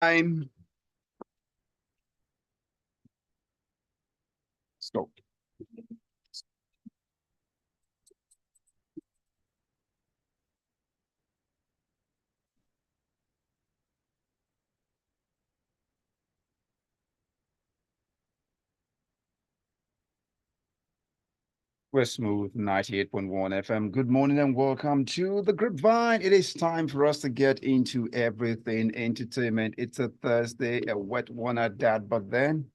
Time. Stop. We're smooth 98.1 FM. Good morning and welcome to the Grapevine. It is time for us to get into everything entertainment. It's a Thursday, a wet one at that, but then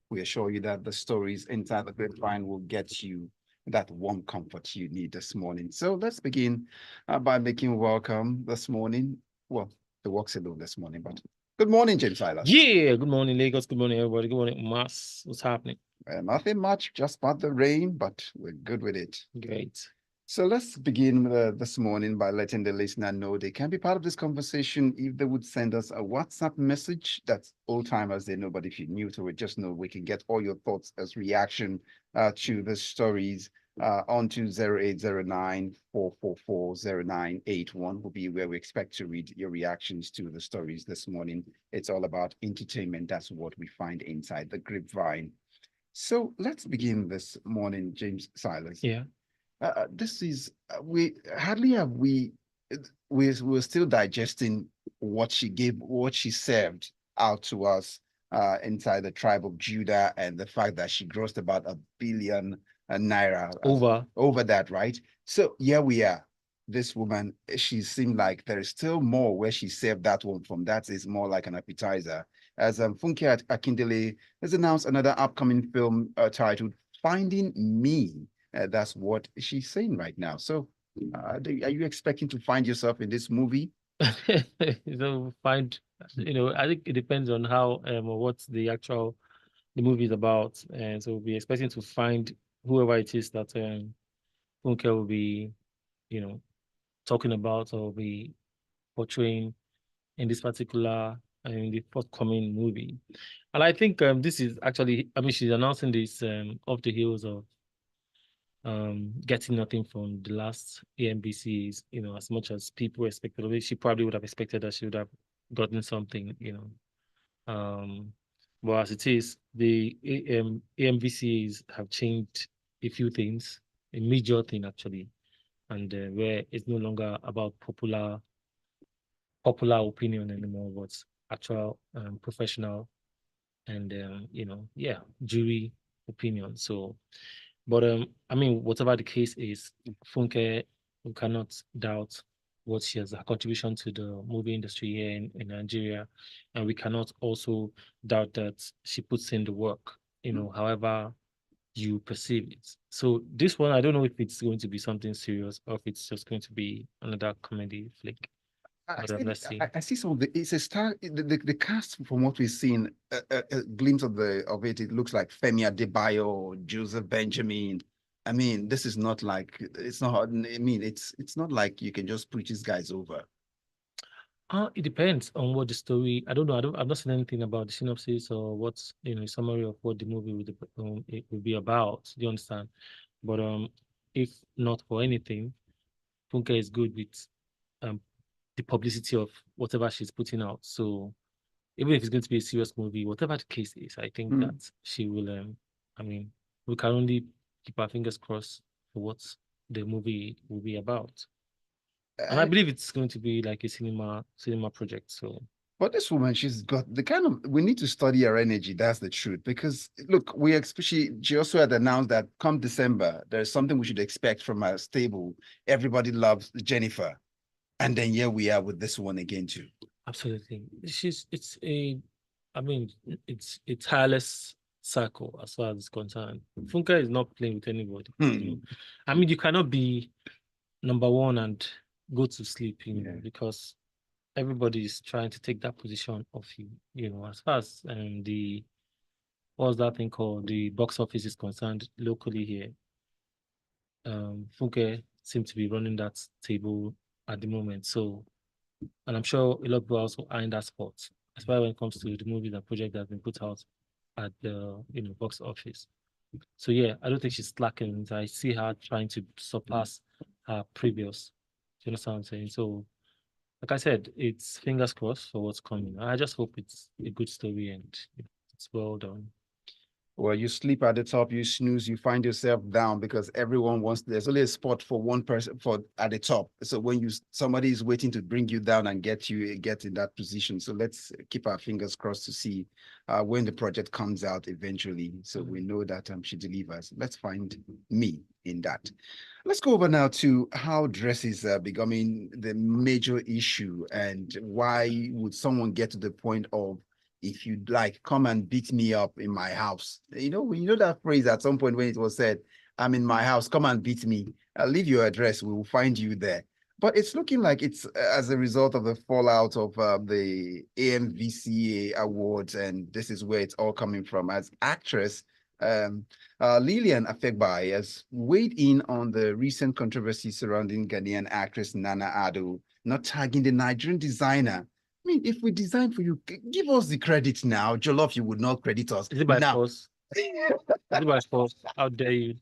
we assure you that the stories inside the Grapevine will get you that warm comfort you need this morning. So let's begin by making welcome this morning. Well, the work's alone this morning, but good morning, James Silas. Yeah, good morning, Lagos. Good morning, everybody. Good morning, Mas. What's happening? Nothing much, just about the rain, but we're good with it. Great. So let's begin this morning by letting the listener know they can be part of this conversation if they would send us a WhatsApp message. That's old timers, they know, but if you're new to it, just know we can get all your thoughts as reaction to the stories onto 0809 444 0981 will be where we expect to read your reactions to the stories this morning. It's all about entertainment. That's what we find inside the Grapevine. So let's begin this morning, James Silas. Yeah. This is we hardly have we're still digesting what she gave, what she served out to us inside the tribe of Judah, and the fact that she grossed about 1 billion naira over that, right? So here we are. This woman, she seemed like there is still more where she served that one from. That is more like an appetizer. As Funke Akindele has announced another upcoming film titled Finding Me. That's what she's saying right now. So, are you expecting to find yourself in this movie? So I think it depends on how what the movie is about, and so we'll be expecting to find whoever it is that Funke will be, you know, talking about or be portraying in this particular in the forthcoming movie. And I think this is actually, I mean, she's announcing this off the heels of getting nothing from the last AMBCs, as much as people expected. She probably would have expected that she would have gotten something. Um, but as it is, the AMBCs have changed a few things, a major thing actually, and where it's no longer about popular opinion anymore, but actual professional and jury opinion. So, but I mean, whatever the case is, Funke, we cannot doubt what she has, her contribution to the movie industry here in Nigeria, and we cannot also doubt that she puts in the work, however you perceive it. So this one, I don't know if it's going to be something serious or if it's just going to be another comedy flick. Let's see. I see some of it's a star. The cast from what we've seen, a glimpse of it. It looks like Femi Adebayo, Joseph Benjamin. I mean, this is not like it's not. I mean, it's not like you can just put these guys over. It depends on what the story. I don't know. I've not seen anything about the synopsis or what's summary of what the movie it will be about. Do you understand? But if not for anything, Funke is good with um the publicity of whatever she's putting out. So even if it's going to be a serious movie, whatever the case is, I think that she will. I mean, we can only keep our fingers crossed for what the movie will be about. And I believe it's going to be like a cinema project. So, but this woman, she's got the kind of, we need to study her energy. That's the truth. Because look, she also had announced that come December, there's something we should expect from her stable. Everybody loves Jennifer. And then here we are with this one again too. Absolutely. I mean, it's a tireless circle as far as it's concerned. Funke is not playing with anybody. I mean, you cannot be number one and go to sleep, because everybody is trying to take that position of you. As far as what's that thing called? The box office is concerned locally here. Funke seems to be running that table at the moment. So, and I'm sure a lot of people also are in that spot, especially when it comes to the movies and projects that have been put out at the box office. So yeah, I don't think she's slacking. I see her trying to surpass her previous. Do you understand what I'm saying? So like I said, it's fingers crossed for what's coming. I just hope it's a good story and it's well done. Well, you sleep at the top, you snooze, you find yourself down because everyone wants, there's only a spot for one person for at the top. So when somebody is waiting to bring you down and get in that position. So let's keep our fingers crossed to see when the project comes out eventually. So we know that she delivers. Let's find me in that. Let's go over now to how dresses are becoming the major issue and why would someone get to the point of, if you'd like, come and beat me up in my house. You know that phrase at some point when it was said, I'm in my house, come and beat me. I'll leave your address, we will find you there. But it's looking like it's as a result of the fallout of the AMVCA awards, and this is where it's all coming from. As actress Lillian Afegbai has weighed in on the recent controversy surrounding Ghanaian actress Nana Addo not tagging the Nigerian designer. I mean, if we design for you, give us the credit now. Jollof, you would not credit us. Is it by now. force? Is it by force? How dare you?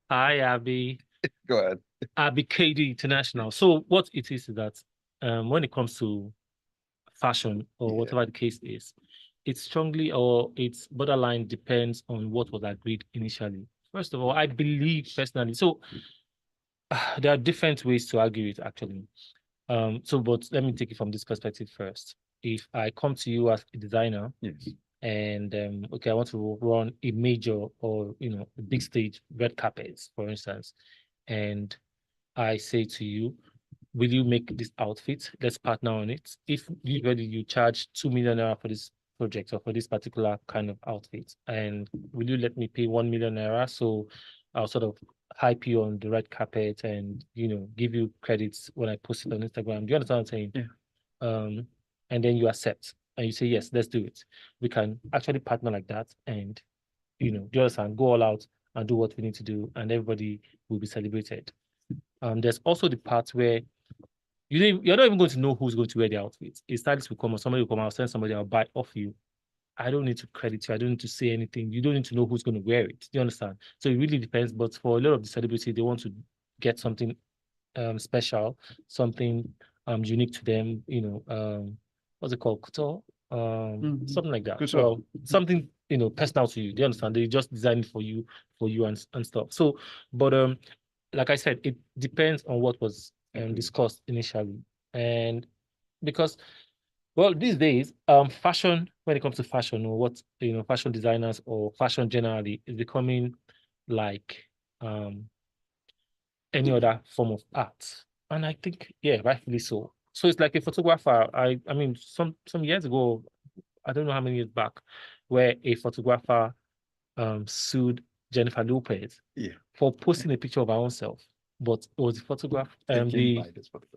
Hi, Abby. Go ahead. Abby KD International. So what it is that when it comes to fashion or whatever the case is, it's strongly or it's borderline depends on what was agreed initially. First of all, I believe personally. So there are different ways to argue it actually. But let me take it from this perspective first. If I come to you as a designer, yes, and okay, I want to run a major or a big stage, red carpets, for instance, and I say to you, will you make this outfit? Let's partner on it. If usually you charge 2 million naira for this project or for this particular kind of outfit, and will you let me pay 1 million naira? So I'll sort of hype you on the red carpet and give you credits when I post it on Instagram. Do you understand what I'm saying? Yeah. And then you accept and you say, yes, let's do it. We can actually partner like that and do you understand, go all out and do what we need to do, and everybody will be celebrated. There's also the part where you're not even going to know who's going to wear the outfit. A stylist will come or somebody will come, I'll send somebody, I'll buy off you. I don't need to credit you. I don't need to say anything. You don't need to know who's going to wear it. Do you understand? So it really depends. But for a lot of the celebrity, they want to get something special, something unique to them, what's it called? Couture? Something like that. Couture. Well, something, personal to you. Do you understand? They just design it for you and stuff. So, but like I said, it depends on what was discussed initially. And because well, these days, fashion, when it comes to fashion or what, fashion designers or fashion generally is becoming like any other form of art. And I think, yeah, rightfully so. So it's like a photographer. I mean, some years ago, I don't know how many years back, where a photographer sued Jennifer Lopez for posting a picture of her own self. But it was the photograph, the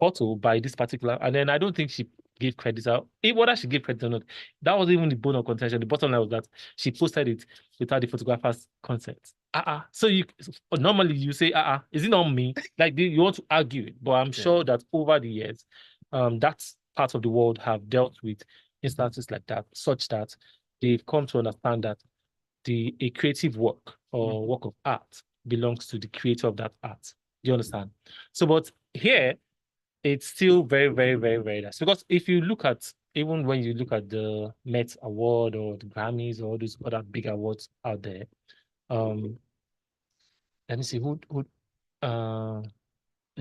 photo by this particular, and then I don't think she gave credit out. Whether she gave credit or not, that was even the bone of contention. The bottom line was that she posted it without the photographer's consent. So you normally you say, is it not me? Like you want to argue it, but I'm sure that over the years, that part of the world have dealt with instances like that, such that they've come to understand that a creative work or work of art belongs to the creator of that art. Do you understand? So, but here, it's still very, very, very, very nice. Because if you look at, even when you look at the Met Award or the Grammys or all those other big awards out there, let me see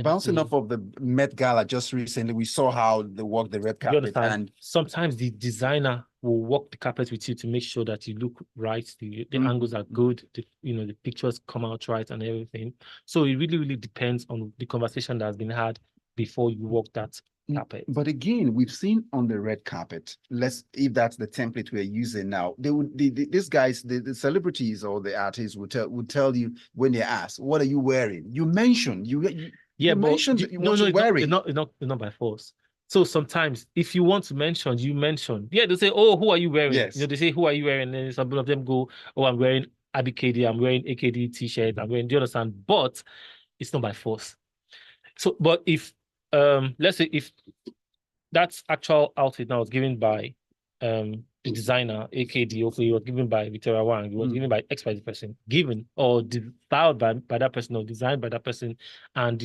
bouncing off of the Met Gala just recently, we saw how they walked the red carpet, and sometimes the designer will walk the carpet with you to make sure that you look right, the angles are good, the pictures come out right and everything. So it really, really depends on the conversation that has been had before you walk that carpet. But again, we've seen on the red carpet, if that's the template we're using now, these guys, the celebrities or the artists would tell you when they're asked, what are you wearing? You mentioned but mentioned what you're wearing. It's not by force. So sometimes if you want to mention, you mention. Yeah, they say, oh, who are you wearing? Yes. They say, who are you wearing? And then some of them go, oh, I'm wearing ABKD, I'm wearing AKD t-shirt, I'm wearing, do you understand? But it's not by force. So, but if, let's say if that actual outfit now was given by the designer, AKD, okay, it was given by Victoria Wang, it was given by X by the person, given or styled by that person or designed by that person, and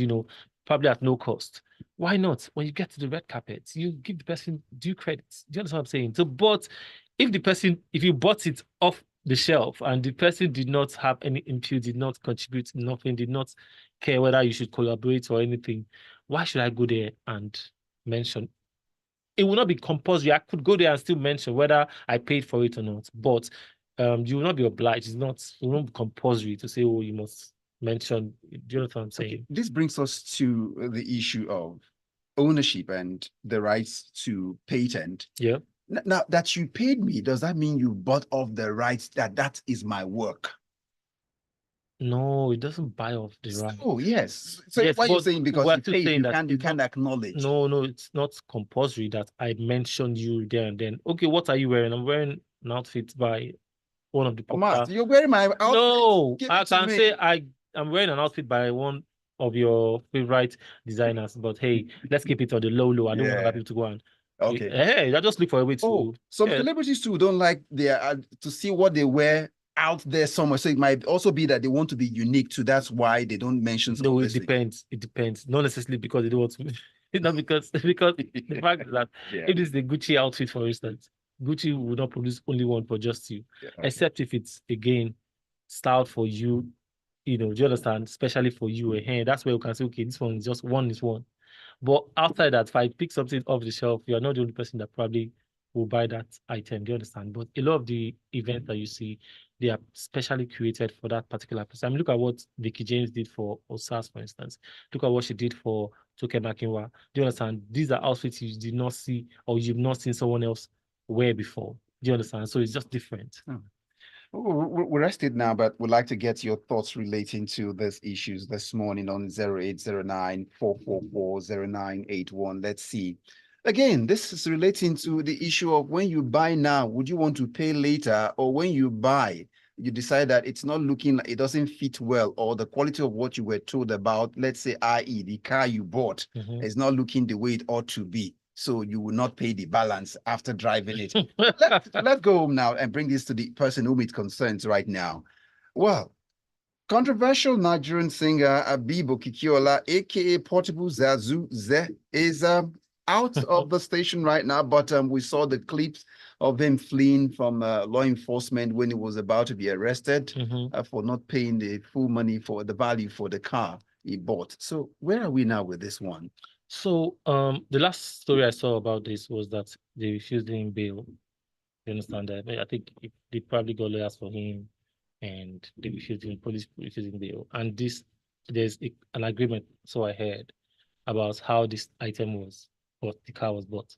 probably at no cost. Why not? When you get to the red carpet, you give the person due credit. Do you understand what I'm saying? So, but if you bought it off the shelf and the person did not have any input, did not contribute nothing, did not care whether you should collaborate or anything, why should I go there and mention? It will not be compulsory. I could go there and still mention whether I paid for it or not, but you will not be obliged. It won't be compulsory to say, oh, you must mention. Do you know what I'm saying? Okay. This brings us to the issue of ownership and the rights to patent. Yeah. Now that you paid me, does that mean you bought off the rights that is my work? No, it doesn't buy off the right. Oh, yes. So Yes, what you're but saying, because we're you still paid, saying you that can't it's not, acknowledge. no, it's not compulsory that I mentioned you there and then. Okay, what are you wearing? I'm wearing an outfit by one of the popular. You're wearing my outfit. No, Give I it to can me. say I'm wearing an outfit by one of your favorite designers, but hey, let's keep it on the low. I don't want other people to go and Okay. hey, I just look for a way to. Oh, some celebrities too don't like their to see what they wear out there somewhere. So it might also be that they want to be unique too. That's why they don't mention some. No, it depends. It depends. Not necessarily because they don't want to. Not because the fact is that if it's the Gucci outfit, for instance, Gucci will not produce only one for just you, except if it's again styled for you. You know, do you understand? Especially for you, that's where you can say, okay, this one is just one is one. But outside that, if I pick something off the shelf, you are not the only person that probably will buy that item. Do you understand? But a lot of the events that you see, they are specially created for that particular person. I mean, look at what Vicky James did for Osas, for instance. Look at what she did for Toke Makinwa. Do you understand? These are outfits you did not see or you've not seen someone else wear before. Do you understand? So it's just different. Oh. We're rested now, but we'd like to get your thoughts relating to these issues this morning on 0809 444 0981. Let's see. Again, this is relating to the issue of when you buy now, would you want to pay later? Or when you buy, you decide that it's not looking like it doesn't fit well, or the quality of what you were told about, let's say, i.e., the car you bought is not looking the way it ought to be. So you will not pay the balance after driving it. Let's go home now and bring this to the person whom it concerns right now. Well, controversial Nigerian singer Abibo Kikiola, aka Portable Zazu Ze, is out of the station right now, but we saw the clips of him fleeing from law enforcement when he was about to be arrested for not paying the full money for the value for the car he bought. So where are we now with this one? So the last story I saw about this was that they refused him bail. You understand that? I think they probably got lawyers for him and they refused him, police refused him bail. And there's an agreement, so I heard, about how this item was, or the car was bought.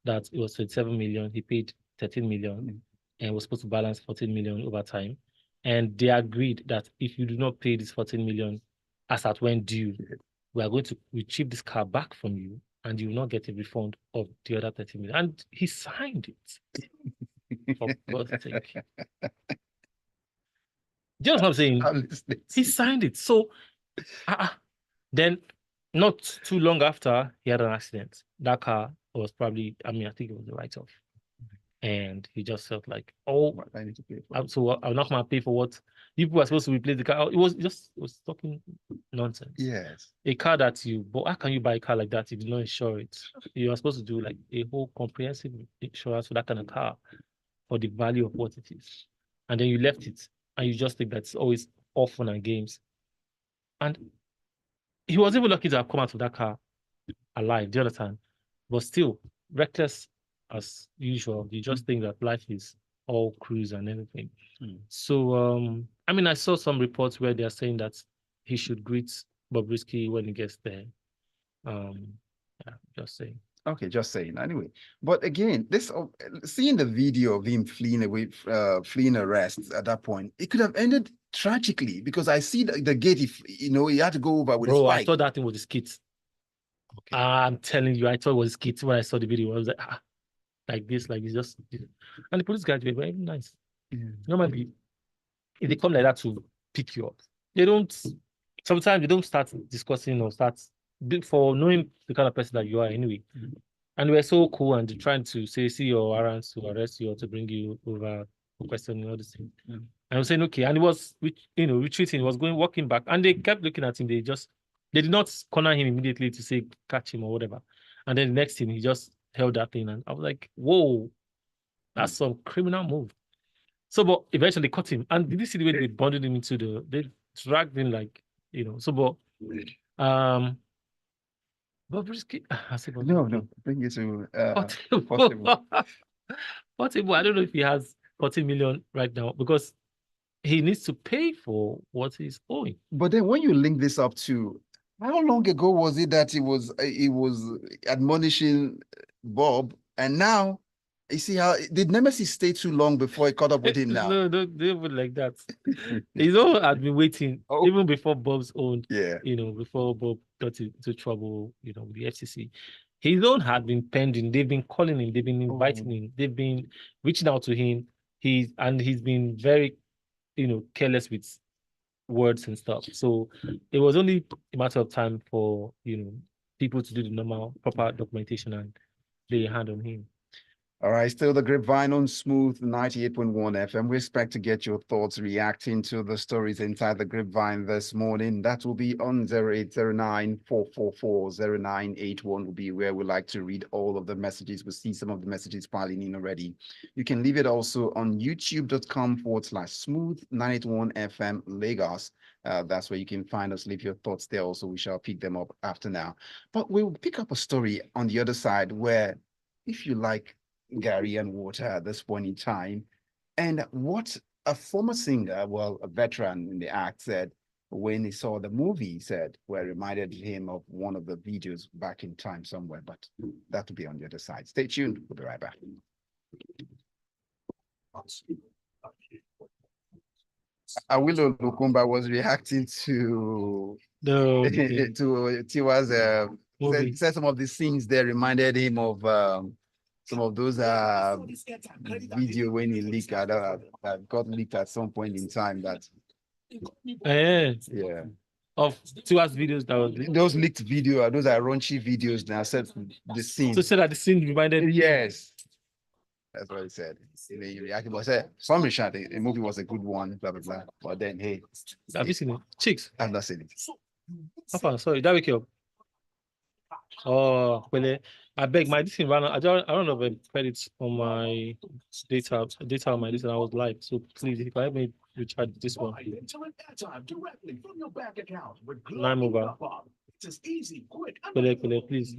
That it was 27 million, he paid 13 million and was supposed to balance 14 million over time. And they agreed that if you do not pay this 14 million as at when due, we are going to retrieve this car back from you and you will not get a refund of the other 30 million. And he signed it. For God's sake. Do you know what I'm saying? He signed it. So then not too long after he had an accident, that car was probably, I think it was a write-off. And he just felt like, oh, I need to pay for it. So I'm not going to pay for what people are supposed to replace the car. It was talking nonsense. Yes. A car that you bought, how can you buy a car like that if you don't insure it? You are supposed to do like a whole comprehensive insurance for that kind of car for the value of what it is. And then you left it and you just think that's always all fun and games. And he was even lucky to have come out of that car alive, do you understand? But still, reckless as usual. You just think that life is all cruise and everything. So, I saw some reports where they're saying that he should greet Bobrisky when he gets there. Just saying. Okay, just saying. Anyway, but again, this seeing the video of him fleeing away, fleeing arrest at that point, it could have ended tragically because I see the gate. If he had to go over with his bike. I thought that thing was his kid. Okay. I'm telling you, I thought it was his kid when I saw the video. I was like this, like it's just. And the police guys were very nice. Normally, if they come like that to pick you up, they don't. Sometimes they don't start discussing or start for knowing the kind of person that you are anyway. And we're so cool and trying to see your warrants to arrest you or to bring you over for questioning all these things. And I was saying, okay, and it was, retreating, he was walking back, and they kept looking at him. They just They did not corner him immediately to say catch him or whatever. And then the next thing, he just held that thing. And I was like, whoa, that's some criminal move. So, but eventually they caught him. And did you see the way they bundled him they dragged him like, so, but risky, I said, No, bring it to Portable. Portable, I don't know if he has 40 million right now because he needs to pay for what he's owing. But then when you link this up to how long ago was it that he was admonishing Bob, and now you see how did Nemesis stay too long before he caught up with him now? No, don't put like that. His own had been waiting even before Bob's own. Yeah. Before Bob got into trouble, with the FCC. His own had been pending. They've been calling him. They've been inviting him. They've been reaching out to him. He's been very, careless with words and stuff. So it was only a matter of time for, people to do the normal, proper documentation and lay a hand on him. All right, still the Grapevine on Smooth 98.1 FM. We expect to get your thoughts reacting to the stories inside the Grapevine this morning. That will be on 0809-444-0981 will be where we like to read all of the messages. We see some of the messages piling in already. You can leave it also on youtube.com/smooth 981 FM Lagos. That's where you can find us. Leave your thoughts there also. We shall pick them up after now. But we'll pick up a story on the other side where, if you like, Gary and water at this point in time, and what a former singer, well, a veteran in the act, said when he saw the movie, he said, well, reminded him of one of the videos back in time somewhere, but that will be on the other side. Stay tuned. We'll be right back. Awilo Lukumba was reacting to Tiwa's said some of the scenes there reminded him of some of those video when he leaked that got leaked at some point in time that yeah of Tiwa's videos that was leaked. Those leaked video, those are raunchy videos that said the scene. So said that the scene reminded yes. That's what he said. He reacted, but said some shot the movie was a good one, blah blah blah. But then hey, have you seen it? Chicks. I've not seen it. Sorry, that wake you up. Oh, well, I beg my this ran. I don't know the credits on my data on my list, and I was live. So please, if I help me recharge this one. Nine over. It's easy, quick. Please.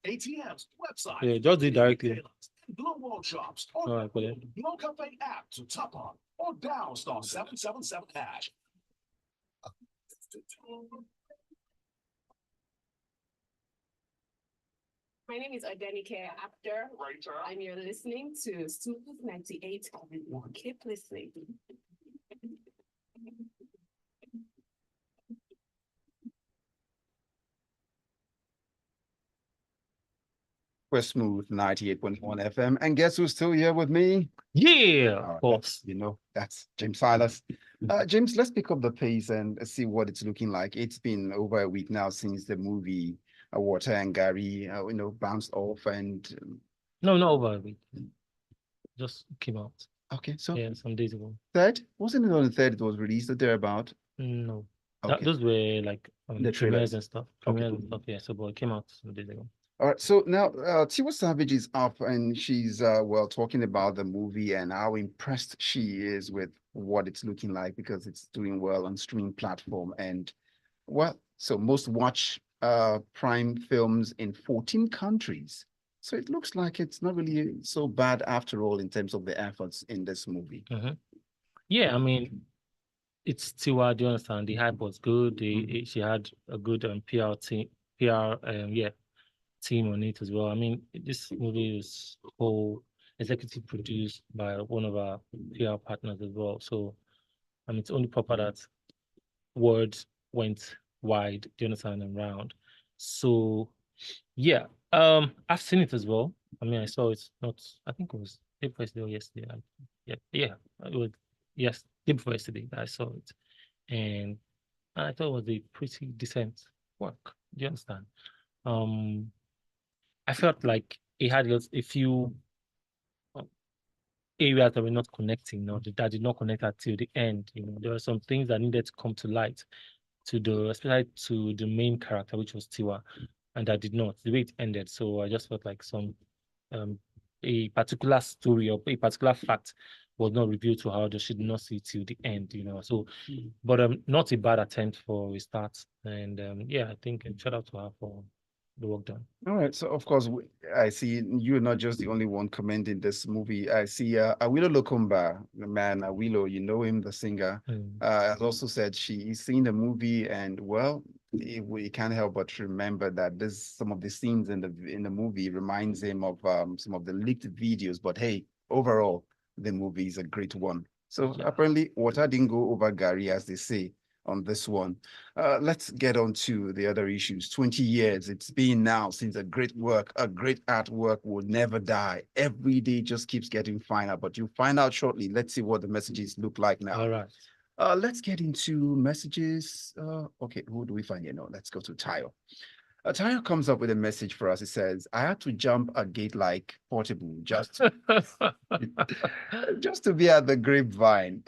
ATMs, website. Yeah, just do it directly. Global shops. All right, Glow Cafe app to top up or down star 777 hash. My name is Adenike Actor, and you're listening to Smooth 98. Keep listening. We're Smooth 98.1 FM. And guess who's still here with me? Yeah, of course. That's James Silas. James, let's pick up the pace and see what it's looking like. It's been over a week now since the movie Water and Gary, bounced off and... No, not over a week. Just came out. Okay, so... Yeah, some days ago. Third? Wasn't it on the 3rd it was released or thereabout? No. Okay. Those were like the premieres and stuff. Premieres and stuff, yeah. So, but it came out some days ago. All right, so now Tiwa Savage is up and she's, talking about the movie and how impressed she is with what it's looking like because it's doing well on streaming platform. And, so most watch Prime films in 14 countries. So it looks like it's not really so bad after all in terms of the efforts in this movie. Yeah, I mean, it's Tiwa, do you understand? The hype was good. She had a good PR team on it as well. I mean, this movie is whole executive produced by one of our PR partners as well. So, I mean, it's only proper that words went wide, do you understand, and round. So, yeah, I've seen it as well. I mean, I saw it I think it was day before yesterday or yesterday. Yeah, it was day before yesterday that I saw it, and I thought it was a pretty decent work. Do you understand? I felt like it had a few areas that were not connecting, that did not connect until the end. There were some things that needed to come to light especially to the main character, which was Tiwa, and I did not. The way it ended, so I just felt like a particular story or a particular fact was not revealed to her, just she did not see it till the end, So, but not a bad attempt for a start, and yeah, I think shout out to her for the work done. All right. So of course, I see you're not just the only one commending this movie. I see Awilo Lokumba, the man Awilo, you know him, the singer, has also said she's seen the movie, and well, we can't help but remember that some of the scenes in the movie reminds him of some of the leaked videos. But hey, overall, the movie is a great one. So apparently, water didn't go over Gary, as they say on this one. Let's get on to the other issues. 20 years it's been now since a great artwork will never die. Every day just keeps getting finer, but you'll find out shortly. Let's see what the messages look like now. All right. Let's get into messages. Okay, who do we find here? No, let's go to Tayo. Tayo comes up with a message for us. It says, I had to jump a gate like Portable just just to be at the Grapevine.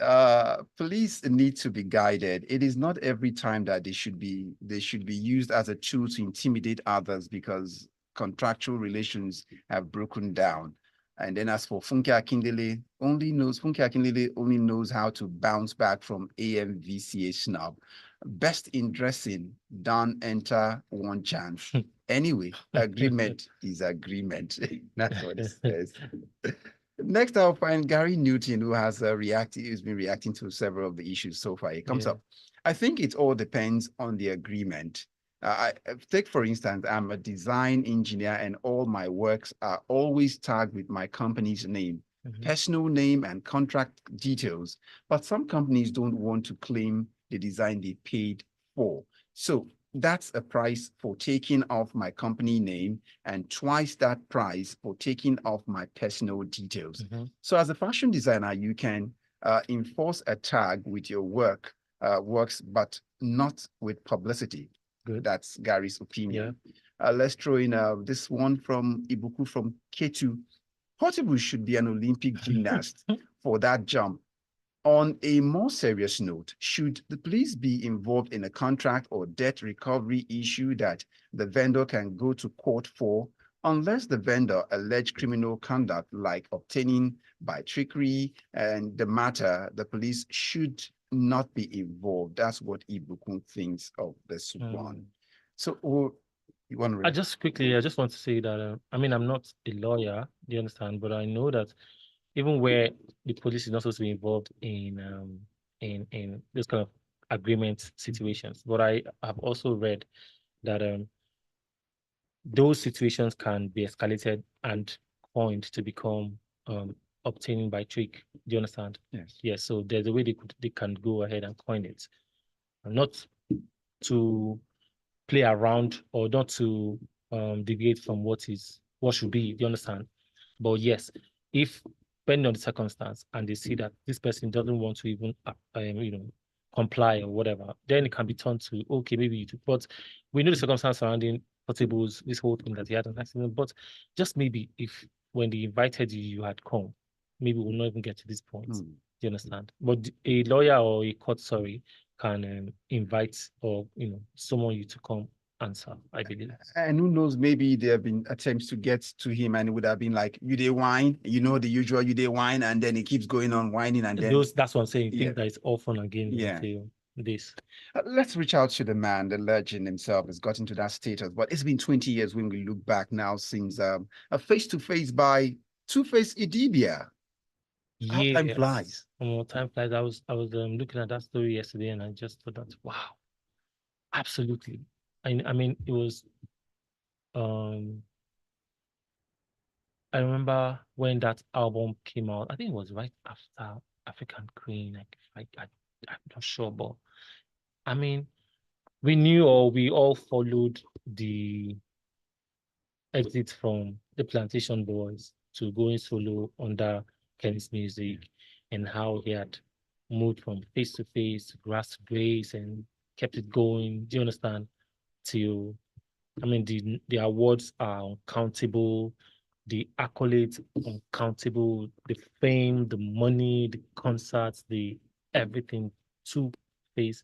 Police need to be guided. It is not every time that they should be used as a tool to intimidate others because contractual relations have broken down. And then as for Funke Akindele, Funke Akindele only knows how to bounce back from AMVCA snub. Best in dressing, don't enter one chance. Anyway, agreement is agreement. That's what it says. Next, I'll find Gary Newton, who has who's been reacting to several of the issues so far. It comes up. I think it all depends on the agreement. Take, for instance, I'm a design engineer and all my works are always tagged with my company's name, personal name, and contract details. But some companies don't want to claim the design they paid for. So that's a price for taking off my company name and twice that price for taking off my personal details. So as a fashion designer, you can enforce a tag with your works, but not with publicity. Good. That's Gary's opinion. Let's throw in this one from Ibuku from Ketu. Portable should be an Olympic gymnast for that jump. On a more serious note, should the police be involved in a contract or debt recovery issue that the vendor can go to court for, unless the vendor alleged criminal conduct like obtaining by trickery and the matter, the police should not be involved. That's what Ibukun thinks of this one. So, you want to? I just want to say that I mean, I'm not a lawyer, do you understand? But I know that even where the police is not supposed to be involved in this kind of agreement situations, but I have also read that those situations can be escalated and coined to become obtaining by trick. Do you understand? Yes. Yes. So there's a way they can go ahead and coin it, not to play around or not to deviate from what should be. Do you understand? But yes, if depending on the circumstance and they see that this person doesn't want to even comply or whatever, then it can be turned to okay, maybe you do. But we know the circumstance surrounding Portable's this whole thing that he had an accident. But just maybe if when they invited you, you had come, maybe we'll not even get to this point. Do you understand? But a lawyer or a court, can invite or summon you to come answer, I believe. And who knows, maybe there have been attempts to get to him and it would have been like, you dey whine, the usual you dey whine, and then it keeps going on whining and then that's what I'm saying. Think that it's all fun and games until this. Let's reach out to the man, the legend himself has gotten to that status. But it's been 20 years when we look back now since a face-to-face by Two-Face Idibia. Yeah, time flies. Time flies. I was looking at that story yesterday and I just thought that wow, absolutely. I mean it was I remember when that album came out. I think it was right after African Queen. I'm not sure, but I mean, we knew or we all followed the exit from the Plantation Boys to going solo under Ken's music and how he had moved from face to face, grass to grace, and kept it going. Do you understand? Till I mean, the awards are uncountable, the accolades uncountable, the fame, the money, the concerts, the everything. Two-Face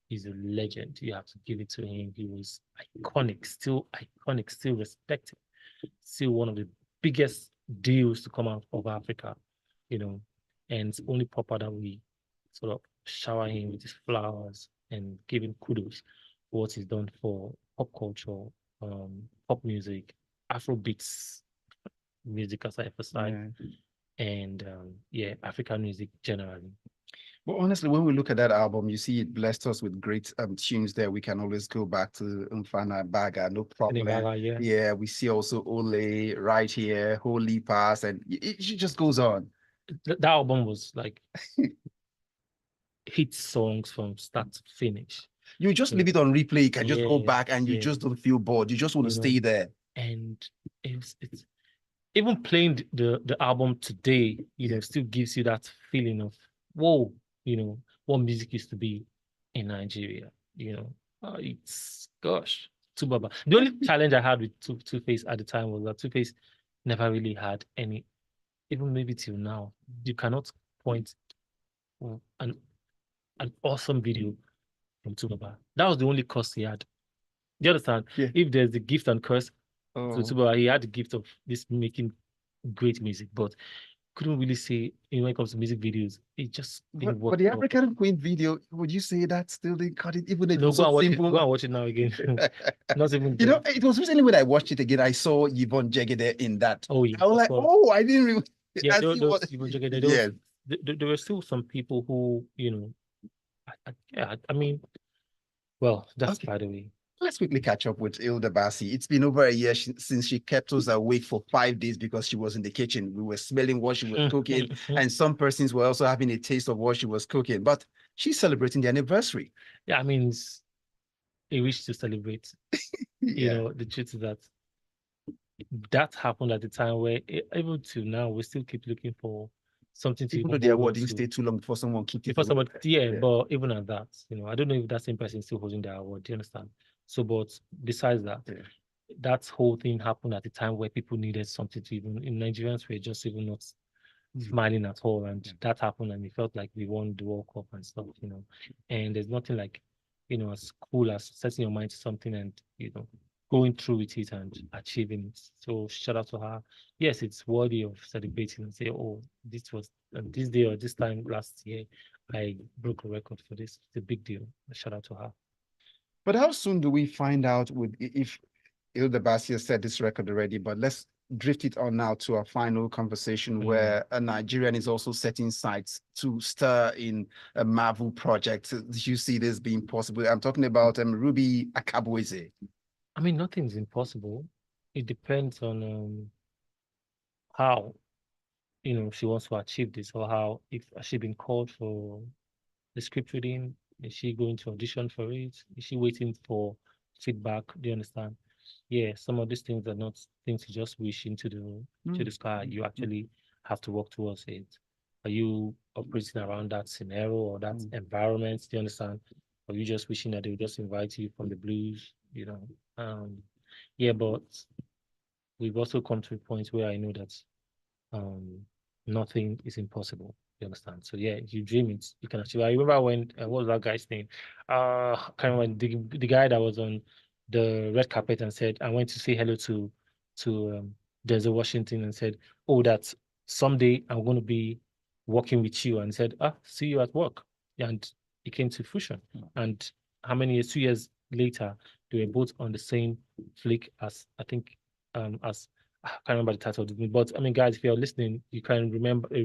He's a legend. You have to give it to him. He was iconic, still respected, still one of the biggest deals to come out of Africa, and it's only proper that we sort of shower him with his flowers and give him kudos for what he's done for pop culture, pop music, Afrobeats music, as I emphasize, and African music generally. Well, honestly, when we look at that album, you see it blessed us with great tunes there. We can always go back to Umfana Baga, no problem. Yeah, we see also Ole right here, Holy Pass, and it just goes on. That album was like hit songs from start to finish. You just leave it on replay. You can just go back and you just don't feel bored. You just want to stay there. And it's even playing the album today, still gives you that feeling of, whoa, what music used to be in Nigeria. It's gosh, Tubaba. The only challenge I had with Two-Face at the time was that Two-Face never really had any, even maybe till now, you cannot point an awesome video from Tubaba. That was the only curse he had. Do you understand? Yeah. If there's the gift and curse to Tubaba, he had the gift of this making great music, but couldn't really say when it comes to music videos, it just didn't work. But the African Queen video, would you say that still didn't cut it? Even if it was so simple. Go and watch it now again. Not even. It was recently when I watched it again, I saw Yvonne Jegede in that. Oh yeah. I was like, I didn't really. Yeah, there were still some people who, I mean, well, that's by the way. Let's quickly catch up with Hilda Baci. It's been over a year since she kept us awake for 5 days because she was in the kitchen. We were smelling what she was cooking, and some persons were also having a taste of what she was cooking. But she's celebrating the anniversary. Yeah, I mean, it's a wish to celebrate. The truth is that happened at the time where even to now we still keep looking for something to. Even though the award didn't stay too long before someone kicked it. But even at that, I don't know if that same person is still holding the award. Do you understand? So, but besides that, that whole thing happened at the time where people needed something to even, in Nigerians were just even not smiling at all. And that happened and it felt like we won the World Cup and stuff, and there's nothing like, as cool as setting your mind to something and, going through with it and achieving it. So shout out to her. Yes, it's worthy of celebrating and say, oh, this was this day or this time last year, I broke a record for this. It's a big deal. Shout out to her. But how soon do we find out if Hilda Baci said this record already? But let's drift it on now to our final conversation where a Nigerian is also setting sights to stir in a Marvel project. Do you see this being possible? I'm talking about Ruby Akabueze. I mean, nothing's impossible. It depends on how, she wants to achieve this, or how, if has she been called for the script reading? Is she going to audition for it? Is she waiting for feedback? Do you understand? Yeah, some of these things are not things you just wish into the sky. You actually have to work towards it. Are you operating around that scenario or that environment? Do you understand? Or you just wishing that they would just invite you from the blues? But we've also come to a point where I know that nothing is impossible. You understand? So yeah, if you dream it, you can achieve. I remember when what was that guy's name? Can't remember the guy that was on the red carpet and said, I went to say hello to Denzel Washington and said, oh, that someday I'm going to be working with you, and said, see you at work. And it came to fruition. And how many years? 2 years later, they were both on the same flick as I think as I can't remember the title of the movie, but I mean, guys, if you're listening, you can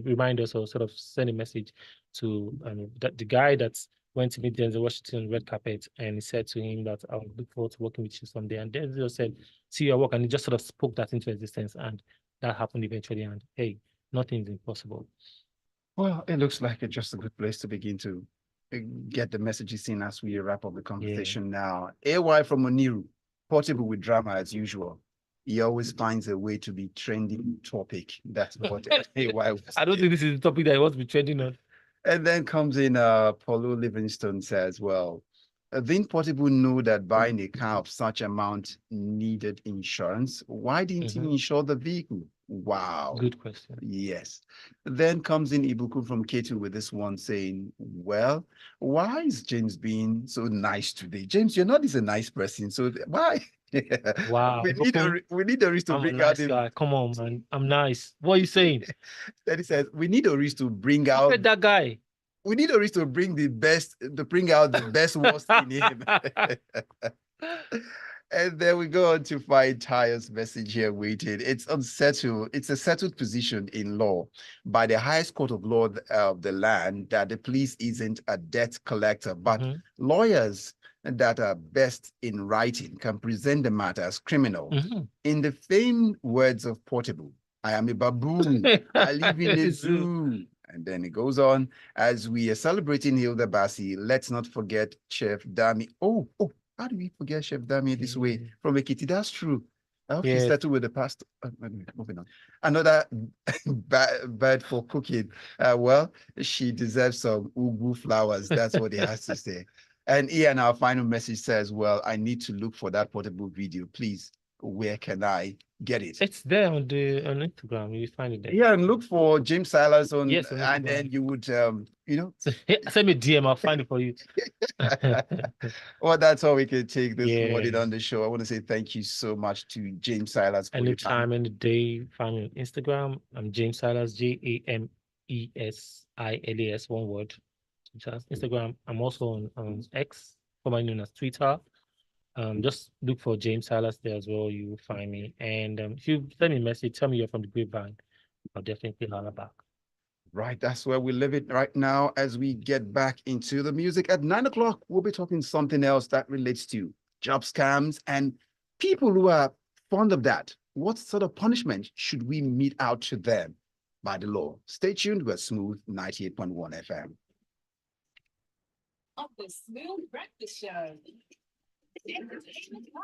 remind us or sort of send a message to that the guy that went to meet Denzel Washington on red carpet, and he said to him that I'll look forward to working with you someday. And Denzel said, see your work, and he just sort of spoke that into existence, and that happened eventually. And hey, nothing is impossible. Well, it looks like it's just a good place to begin to get the messages in as we wrap up the conversation now. AY from Oniru, portable with drama as usual. He always finds a way to be trending topic. That's what AY was. I don't think this is the topic that he wants to be trending on. And then comes in Paulo Livingstone says, well, Didn't Portable know that buying a car of such amount needed insurance? Why didn't he insure the vehicle? Wow. Good question. Yes. Then comes in Ibuku from K2 with this one saying, well, why is James being so nice today? James, you're not a nice person. So why? Wow. we need Oris to I'm a bring out nice the guy. Come on, man. I'm nice. What are you saying? Then he says, we need Oris to bring Look out at that guy. we need Oris to bring the best, to bring out the best worst in him. And then we go on to find Tyre's message here waiting. It's unsettled. It's a settled position in law by the highest court of law of the land that the police isn't a debt collector, but lawyers that are best in writing can present the matter as criminal. In the famed words of Portable, I am a baboon. I live in a zoo. And then it goes on, as we are celebrating Hilda Bassi, let's not forget Chef Dami. Oh, how do we forget Chef Dami this way? From Ekiti, that's true. I hope she settled with the pastor. Moving on. Another bad for cooking. Well, she deserves some ugu flowers. That's what he has to say. And Ian, our final message says, well, I need to look for that Portable video. Please, where can I get it? It's there on Instagram. You find it there. Yeah, and look for James Silas on, Yes, on and Instagram. then you would, send me a DM. I'll find it for you. Well, that's all we can take this morning on the show. I want to say thank you so much to James Silas for your time. Anytime, any day, find me on Instagram. I'm James Silas, JamesSilas, one word. Instagram. I'm also on X, formerly known as Twitter. Just look for James Silas there as well. You will find me. And if you send me a message, tell me you're from the Grapevine, I'll definitely holler back. Right, that's where we live it right now. As we get back into the music at 9 o'clock, we'll be talking something else that relates to job scams and people who are fond of that. What sort of punishment should we mete out to them by the law? Stay tuned. We're Smooth 98.1 FM. Of the Smooth Breakfast Show.